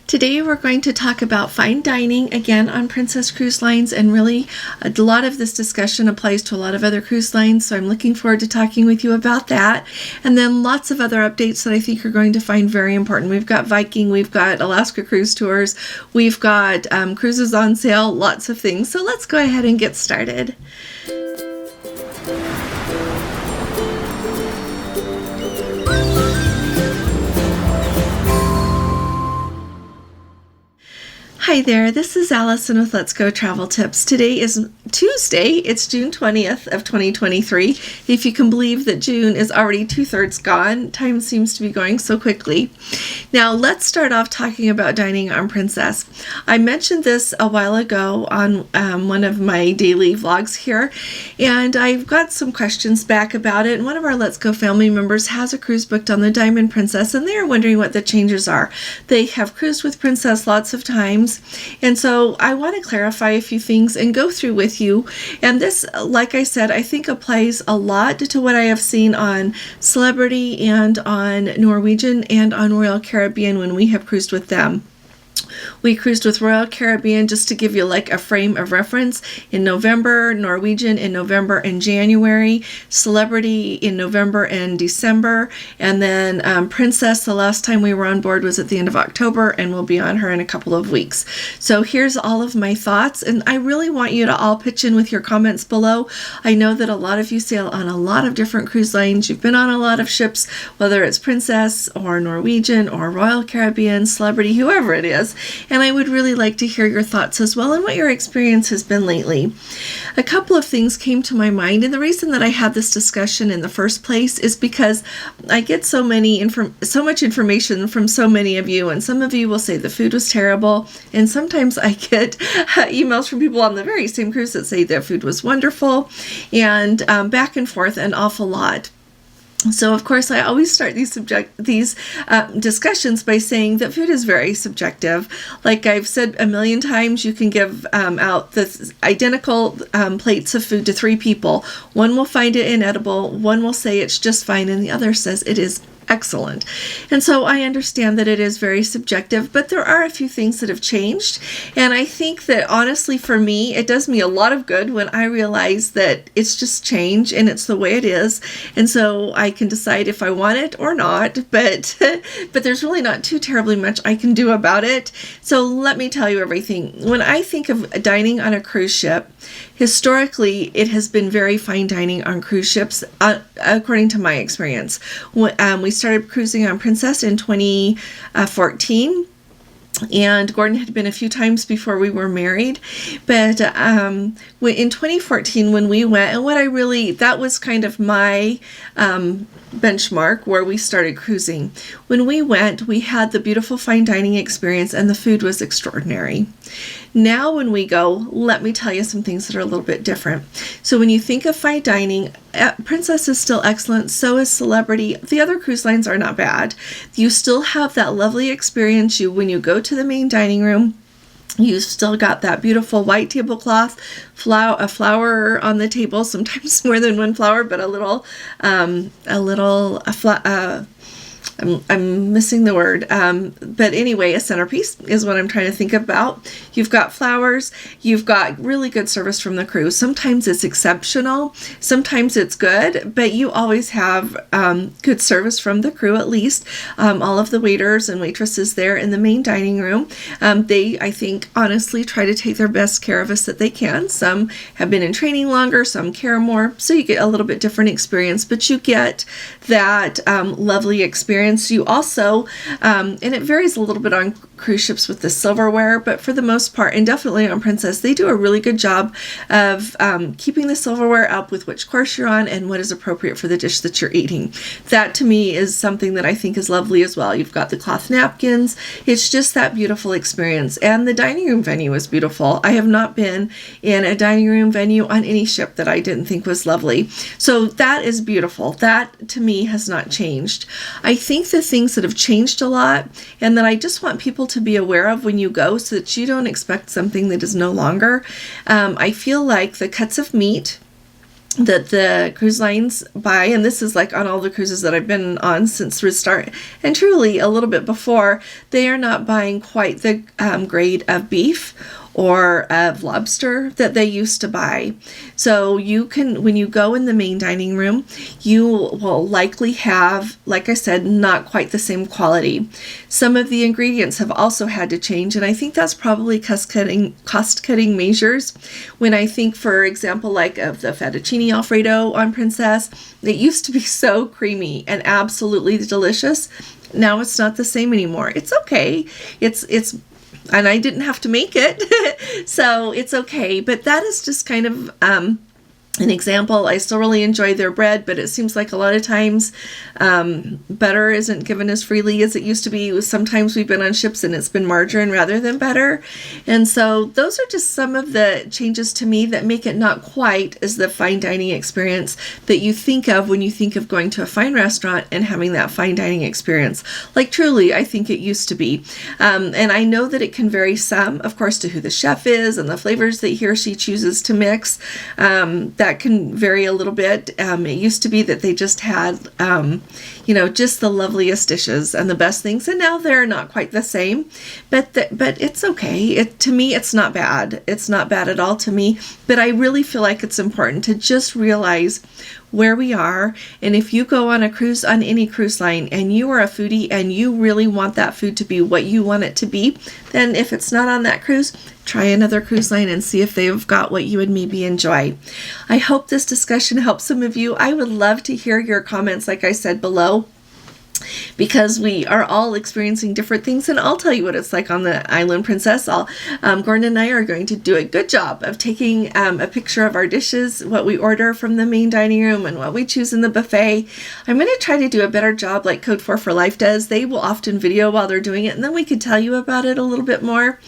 Today we're going to talk about fine dining again on Princess Cruise Lines, and really a lot of this discussion applies to a lot of other cruise lines, so I'm looking forward to talking with you about that. And then lots of other updates that I think you're going to find very important. We've got Viking, we've got Alaska Cruise Tours, we've got cruises on sale, lots of things. So let's go ahead and get started. Hi there, this is Allison with Let's Go Travel Tips. Today is Tuesday, it's June 20th of 2023. If you can believe that June is already 2/3 gone, time seems to be going so quickly. Now let's start off talking about dining on Princess. I mentioned this a while ago on one of my daily vlogs here, and I've got some questions back about it. And one of our Let's Go family members has a cruise booked on the Diamond Princess, and they are wondering what the changes are. They have cruised with Princess lots of times, and so I want to clarify a few things and go through with you. And this, like I said, I think applies a lot to what I have seen on Celebrity and on Norwegian and on Royal Caribbean when we have cruised with them. We cruised with Royal Caribbean, just to give you like a frame of reference, in November, Norwegian in November and January, Celebrity in November and December, and then Princess, the last time we were on board was at the end of October, and we'll be on her in a couple of weeks. So here's all of my thoughts, and I really want you to all pitch in with your comments below. I know that a lot of you sail on a lot of different cruise lines. You've been on a lot of ships, whether it's Princess or Norwegian or Royal Caribbean, Celebrity, whoever it is. And I would really like to hear your thoughts as well and what your experience has been lately. A couple of things came to my mind, and the reason that I had this discussion in the first place is because I get so much information from so many of you, and some of you will say the food was terrible, and sometimes I get emails from people on the very same cruise that say their food was wonderful, and back and forth an awful lot. So, of course, I always start these discussions by saying that food is very subjective. Like I've said a million times, you can give out the identical plates of food to 3 people. One will find it inedible, one will say it's just fine, and the other says it is excellent. And so I understand that it is very subjective, but there are a few things that have changed. And I think that honestly for me, it does me a lot of good when I realize that it's just change and it's the way it is. And so I can decide if I want it or not, but there's really not too terribly much I can do about it. So let me tell you everything. When I think of dining on a cruise ship, historically, it has been very fine dining on cruise ships, according to my experience. We started cruising on Princess in 2014. And Gordon had been a few times before we were married, but in 2014 when we went, and that was kind of my benchmark where we started cruising. When we went, we had the beautiful fine dining experience, and the food was extraordinary. Now when we go, let me tell you some things that are a little bit different. So when you think of fine dining, Princess is still excellent, so is Celebrity. The other cruise lines are not bad. You still have that lovely experience. When you go to the main dining room, you still got that beautiful white tablecloth, a flower on the table, sometimes more than one flower, but I'm missing the word, but anyway, a centerpiece is what I'm trying to think about. You've got flowers, you've got really good service from the crew. Sometimes it's exceptional, sometimes it's good, but you always have good service from the crew, at least. All of the waiters and waitresses there in the main dining room, they, I think, honestly try to take their best care of us that they can. Some have been in training longer, some care more, so you get a little bit different experience, but you get that lovely experience. You also, and it varies a little bit on cruise ships with the silverware, but for the most part, and definitely on Princess, they do a really good job of keeping the silverware up with which course you're on and what is appropriate for the dish that you're eating. That to me is something that I think is lovely as well. You've got the cloth napkins. It's just that beautiful experience. And the dining room venue is beautiful. I have not been in a dining room venue on any ship that I didn't think was lovely. So that is beautiful. That to me has not changed. I think the things that have changed a lot and that I just want people to be aware of when you go so that you don't expect something that is no longer. I feel like the cuts of meat that the cruise lines buy, and this is like on all the cruises that I've been on since the start, and truly a little bit before, they are not buying quite the grade of beef or of lobster that they used to buy. So you can, when you go in the main dining room, you will likely have, like I said, not quite the same quality. Some of the ingredients have also had to change, and I think that's probably cost-cutting measures. When I think, for example, like of the fettuccine Alfredo on Princess, it used to be so creamy and absolutely delicious. Now it's not the same anymore. It's okay. It's and I didn't have to make it, so it's okay. But that is just kind of an example. I still really enjoy their bread, but it seems like a lot of times butter isn't given as freely as it used to be. Sometimes we've been on ships and it's been margarine rather than butter. And so those are just some of the changes to me that make it not quite as the fine dining experience that you think of when you think of going to a fine restaurant and having that fine dining experience. Like truly, I think it used to be. And I know that it can vary some, of course, to who the chef is and the flavors that he or she chooses to mix. That can vary a little bit. It used to be that they just had, just the loveliest dishes and the best things, and now they're not quite the same. But it's okay. To me, it's not bad. It's not bad at all to me. But I really feel like it's important to just realize where we are. And if you go on a cruise, on any cruise line, and you are a foodie and you really want that food to be what you want it to be, then if it's not on that cruise, try another cruise line and see if they've got what you would maybe enjoy. I hope this discussion helps some of you. I would love to hear your comments, like I said, below, because we are all experiencing different things, and I'll tell you what it's like on the Island Princess. Gordon and I are going to do a good job of taking a picture of our dishes, what we order from the main dining room, and what we choose in the buffet. I'm going to try to do a better job like Code 4 for Life does. They will often video while they're doing it, and then we could tell you about it a little bit more.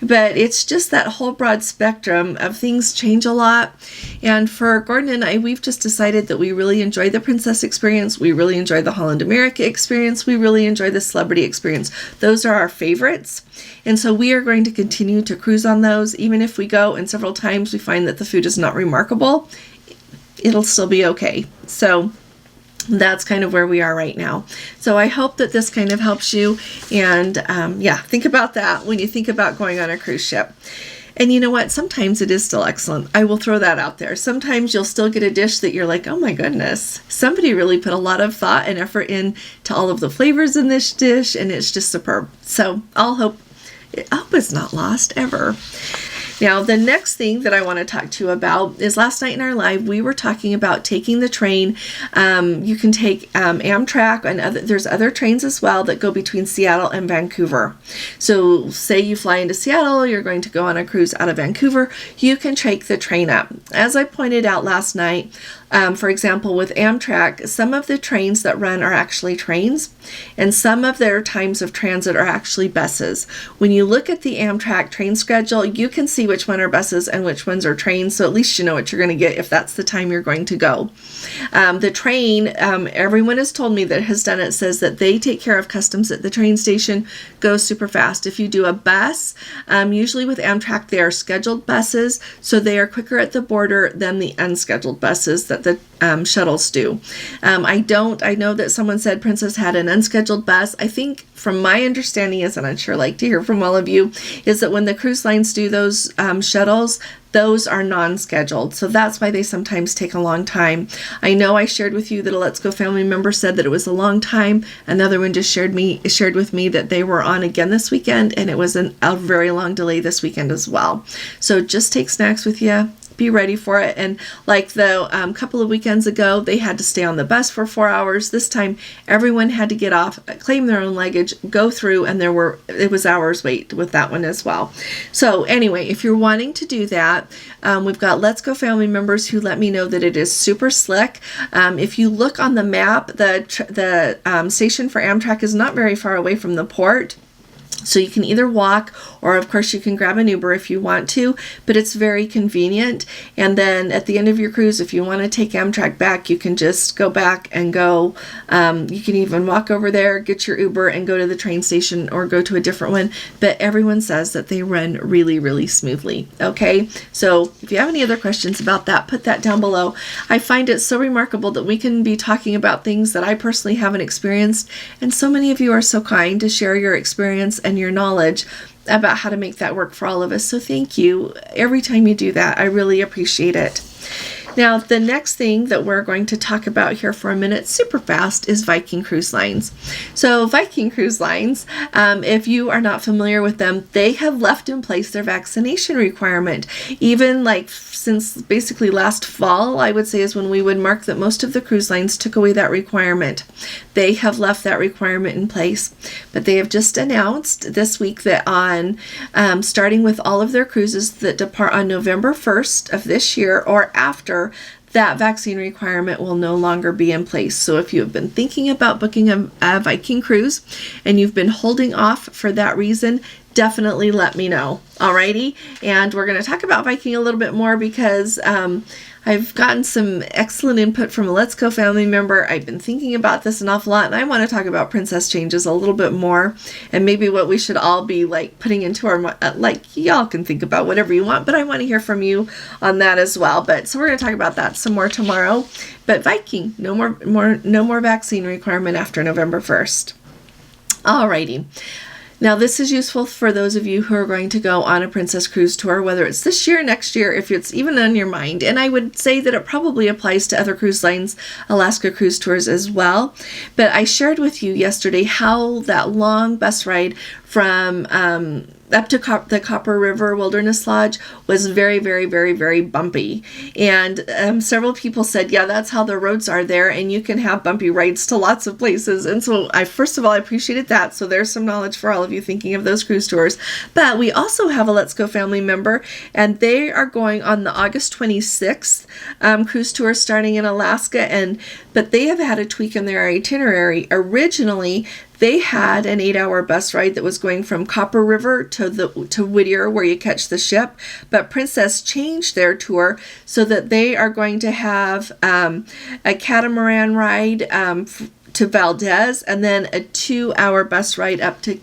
But it's just that whole broad spectrum of things change a lot. And for Gordon and I, we've just decided that we really enjoy the Princess experience. We really enjoy the Holland America experience. We really enjoy the Celebrity experience. Those are our favorites. And so we are going to continue to cruise on those. Even if we go and several times we find that the food is not remarkable, it'll still be okay. So that's kind of where we are right now. So I hope that this kind of helps you. And think about that when you think about going on a cruise ship. And you know what? Sometimes it is still excellent. I will throw that out there. Sometimes you'll still get a dish that you're like, oh my goodness, somebody really put a lot of thought and effort into all of the flavors in this dish, and it's just superb. So I hope it's not lost ever. Now, the next thing that I want to talk to you about is last night in our live, we were talking about taking the train. You can take Amtrak, and there's other trains as well that go between Seattle and Vancouver. So say you fly into Seattle, you're going to go on a cruise out of Vancouver, you can take the train up. As I pointed out last night, for example, with Amtrak, some of the trains that run are actually trains, and some of their times of transit are actually buses. When you look at the Amtrak train schedule, you can see which one are buses and which ones are trains, so at least you know what you're going to get if that's the time you're going to go. The train, everyone has told me that has done it, says that they take care of customs at the train station, goes super fast. If you do a bus, usually with Amtrak, they are scheduled buses, so they are quicker at the border than the unscheduled buses that the shuttles do. I know that someone said Princess had an unscheduled bus. I think from my understanding is, and I'd sure like to hear from all of you, is that when the cruise lines do those shuttles, those are non-scheduled. So that's why they sometimes take a long time. I know I shared with you that a Let's Go family member said that it was a long time. Another one just shared with me that they were on again this weekend, and it was a very long delay this weekend as well. So just take snacks with you. Be ready for it. And like the couple of weekends ago, they had to stay on the bus for 4 hours. This time, everyone had to get off, claim their own luggage, go through, and it was hours wait with that one as well. So anyway, if you're wanting to do that, we've got Let's Go family members who let me know that it is super slick. If you look on the map, the station for Amtrak is not very far away from the port. So you can either walk, or of course you can grab an Uber if you want to, but it's very convenient. And then at the end of your cruise, if you want to take Amtrak back, you can just go back and go. You can even walk over there, get your Uber, and go to the train station or go to a different one. But everyone says that they run really, really smoothly. Okay, so if you have any other questions about that, put that down below. I find it so remarkable that we can be talking about things that I personally haven't experienced, and so many of you are so kind to share your experience and your knowledge about how to make that work for all of us. So thank you. Every time you do that, I really appreciate it. Now, the next thing that we're going to talk about here for a minute, super fast, is Viking Cruise Lines. So Viking Cruise Lines, if you are not familiar with them, they have left in place their vaccination requirement. Even like since basically last fall, I would say, is when we would mark that most of the cruise lines took away that requirement. They have left that requirement in place, but they have just announced this week that on starting with all of their cruises that depart on November 1st of this year or after, that vaccine requirement will no longer be in place. So if you have been thinking about booking a Viking cruise and you've been holding off for that reason, definitely let me know. Alrighty, and we're going to talk about Viking a little bit more because I've gotten some excellent input from a Let's Go family member. I've been thinking about this an awful lot, and I want to talk about princess changes a little bit more, and maybe what we should all be like putting into our y'all can think about whatever you want, but I want to hear from you on that as well. But so we're going to talk about that some more tomorrow. But Viking, no more vaccine requirement after November 1st. Alrighty. Now, this is useful for those of you who are going to go on a princess cruise tour, whether it's this year, next year, if it's even on your mind. And I would say that it probably applies to other cruise lines, Alaska cruise tours as well. But I shared with you yesterday how that long bus ride from up to the Copper River Wilderness Lodge was very, very, very, very bumpy. And several people said, yeah, that's how the roads are there, and you can have bumpy rides to lots of places. And so first of all, I appreciated that. So there's some knowledge for all of you thinking of those cruise tours. But we also have a Let's Go family member, and they are going on the August 26th cruise tour starting in Alaska. But they have had a tweak in their itinerary. Originally, they had an 8-hour bus ride that was going from Copper River to Whittier, where you catch the ship. But Princess changed their tour so that they are going to have a catamaran ride to Valdez, and then a 2-hour bus ride up to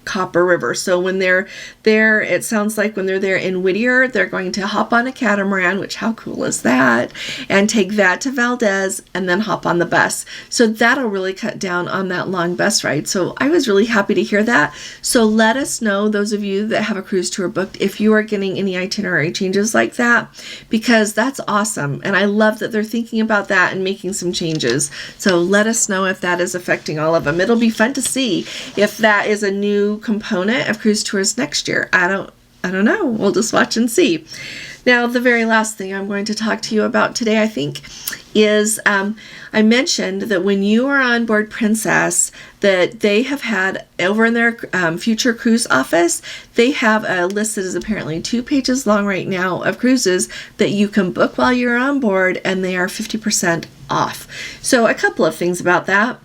Copper River. So when they're there, it sounds like when they're there in Whittier, they're going to hop on a catamaran, which how cool is that, and take that to Valdez and then hop on the bus. So that'll really cut down on that long bus ride. So I was really happy to hear that. So let us know, those of you that have a cruise tour booked, if you are getting any itinerary changes like that, because that's awesome. And I love that they're thinking about that and making some changes. So let us know if that is affecting all of them. It'll be fun to see if that is a new component of cruise tours next year. I don't know. We'll just watch and see. Now, the very last thing I'm going to talk to you about today, I think, is I mentioned that when you are on board Princess, that they have had over in their future cruise office, they have a list that is apparently 2 pages long right now of cruises that you can book while you're on board, and they are 50% off. So a couple of things about that.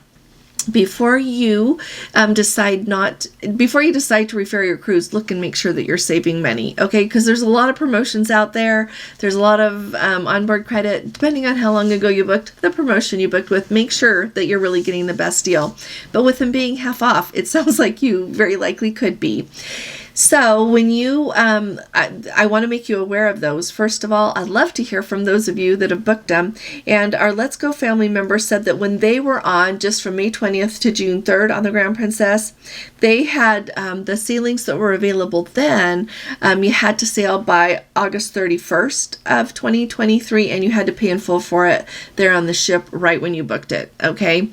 Before you decide to refer your cruise, look and make sure that you're saving money, okay? Because there's a lot of promotions out there. There's a lot of onboard credit. Depending on how long ago you booked, the promotion you booked with, make sure that you're really getting the best deal. But with them being half off, it sounds like you very likely could be. So when you, I want to make you aware of those. First of all, I'd love to hear from those of you that have booked them. And our Let's Go family member said that when they were on just from May 20th to June 3rd on the Grand Princess, they had the sailings that were available then. You had to sail by August 31st of 2023, and you had to pay in full for it there on the ship right when you booked it. Okay.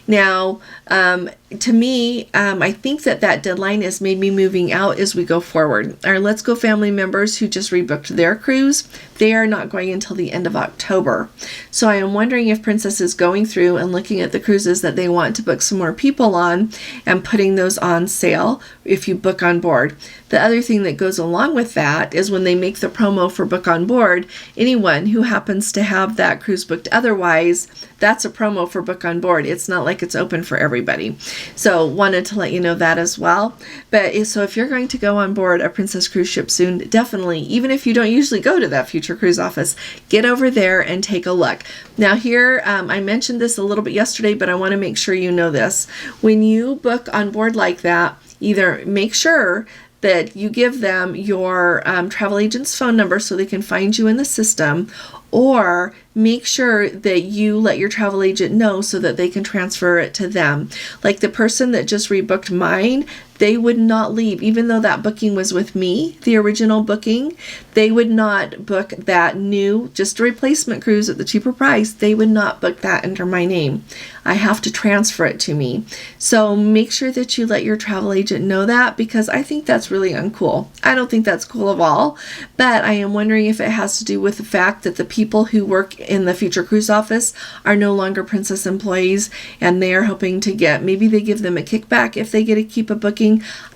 Now, to me, I think that deadline is maybe moving out as we go forward. Our Let's Go family members who just rebooked their cruise, they are not going until the end of October. So I am wondering if Princess is going through and looking at the cruises that they want to book some more people on and putting those on sale if you book on board. The other thing that goes along with that is when they make the promo for book on board, anyone who happens to have that cruise booked otherwise, that's a promo for book on board. It's not like it's open for everybody. So wanted to let you know that as well. But so if you're going to go on board a Princess cruise ship soon, definitely, even if you don't usually go to that Future Cruise office, get over there and take a look. Now here, I mentioned this a little bit yesterday, but I want to make sure you know this. When you book on board like that, either make sure that you give them your travel agent's phone number so they can find you in the system, or make sure that you let your travel agent know so that they can transfer it to them. Like the person that just rebooked mine, they would not leave, even though that booking was with me, the original booking, they would not book that new, just a replacement cruise at the cheaper price. They would not book that under my name. I have to transfer it to me. So make sure that you let your travel agent know that, because I think that's really uncool. I don't think that's cool at all, but I am wondering if it has to do with the fact that the people who work in the Future Cruise office are no longer Princess employees, and they are hoping to get, maybe they give them a kickback if they get to keep a booking.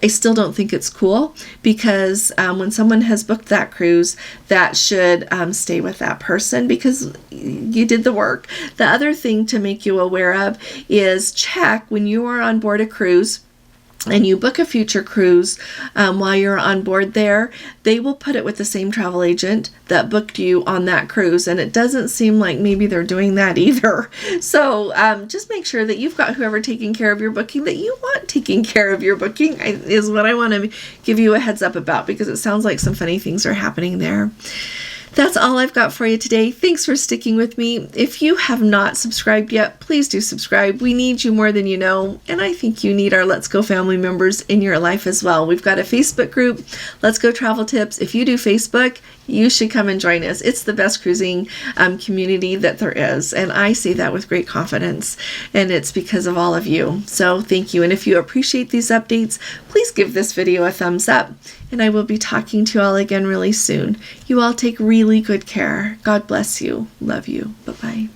I still don't think it's cool, because when someone has booked that cruise, that should stay with that person because you did the work. The other thing to make you aware of is check when you are on board a cruise and you book a future cruise while you're on board there, they will put it with the same travel agent that booked you on that cruise. And it doesn't seem like maybe they're doing that either. So just make sure that you've got whoever taking care of your booking that you want taking care of your booking is what I want to give you a heads up about, because it sounds like some funny things are happening there. That's all I've got for you today. Thanks for sticking with me. If you have not subscribed yet, please do subscribe. We need you more than you know, and I think you need our Let's Go family members in your life as well. We've got a Facebook group, Let's Go Travel Tips. If you do Facebook, you should come and join us. It's the best cruising community that there is, and I say that with great confidence, and it's because of all of you. So thank you, and if you appreciate these updates, please give this video a thumbs up, and I will be talking to you all again really soon. You all take really good care. God bless you. Love you. Bye-bye.